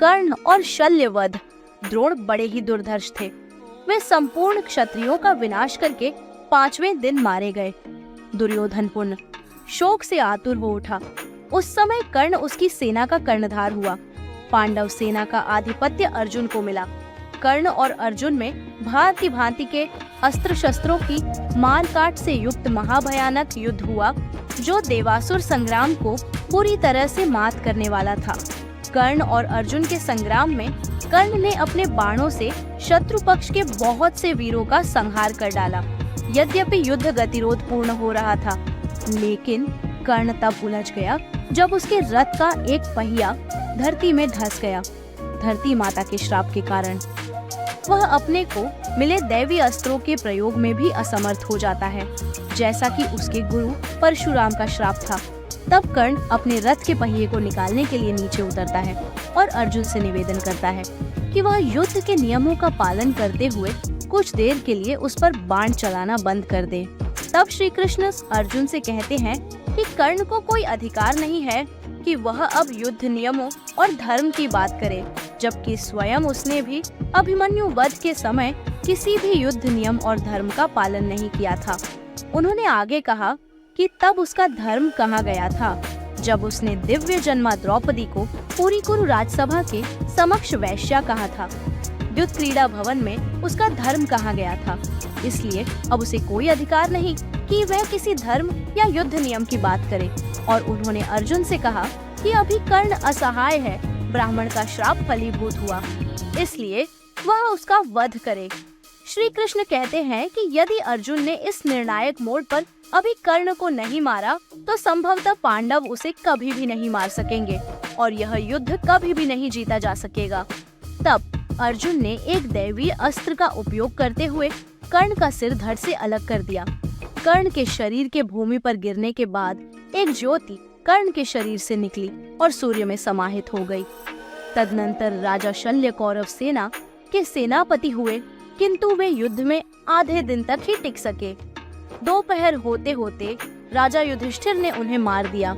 कर्ण और शल्यवध। द्रोण बड़े ही दुर्धर्ष थे। वे संपूर्ण क्षत्रियों का विनाश करके 5वें दिन मारे गए। दुर्योधन पुण्य शोक से आतुर हो उठा। उस समय कर्ण उसकी सेना का कर्णधार हुआ। पांडव सेना का आधिपत्य अर्जुन को मिला। कर्ण और अर्जुन में भांति भांति के अस्त्र शस्त्रों की मारकाट से युक्त महाभयानक युद्ध हुआ, जो देवासुर संग्राम को पूरी तरह से मात करने वाला था। कर्ण और अर्जुन के संग्राम में कर्ण ने अपने बाणों से शत्रु पक्ष के बहुत से वीरों का संहार कर डाला। यद्यपि युद्ध गतिरोध पूर्ण हो रहा था, लेकिन कर्ण तब उलझ गया जब उसके रथ का एक पहिया धरती में धंस गया। धरती माता के श्राप के कारण वह अपने को मिले दैवी अस्त्रों के प्रयोग में भी असमर्थ हो जाता है, जैसा कि उसके गुरु परशुराम का श्राप था। तब कर्ण अपने रथ के पहिए को निकालने के लिए नीचे उतरता है और अर्जुन से निवेदन करता है कि वह युद्ध के नियमों का पालन करते हुए कुछ देर के लिए उस पर बाण चलाना बंद कर दे। तब श्री कृष्ण अर्जुन से कहते हैं कि कर्ण को कोई अधिकार नहीं है कि वह अब युद्ध नियमों और धर्म की बात करे, जबकि स्वयं उसने भी अभिमन्यु वध के समय किसी भी युद्ध नियम और धर्म का पालन नहीं किया था। उन्होंने आगे कहा कि तब उसका धर्म कहाँ गया था, जब उसने दिव्य जन्मा द्रौपदी को पूरी कुरु राजसभा के समक्ष वैश्या कहा था। युद्ध क्रीड़ा भवन में उसका धर्म कहाँ गया था। इसलिए अब उसे कोई अधिकार नहीं कि वह किसी धर्म या युद्ध नियम की बात करे। और उन्होंने अर्जुन से कहा कि अभी कर्ण असहाय है, ब्राह्मण का श्राप फलीभूत हुआ, इसलिए वह उसका वध करे। श्री कृष्ण कहते हैं कि यदि अर्जुन ने इस निर्णायक मोड़ पर अभी कर्ण को नहीं मारा, तो संभवतः पांडव उसे कभी भी नहीं मार सकेंगे और यह युद्ध कभी भी नहीं जीता जा सकेगा। तब अर्जुन ने एक दैवीय अस्त्र का उपयोग करते हुए कर्ण का सिर धड़ से अलग कर दिया। कर्ण के शरीर के भूमि पर गिरने के बाद एक ज्योति कर्ण के शरीर से निकली और सूर्य में समाहित हो गई। तदनंतर राजा शल्य कौरव सेना के सेनापति हुए, किंतु वे युद्ध में आधे दिन तक ही टिक सके। दोपहर होते होते राजा युधिष्ठिर ने उन्हें मार दिया।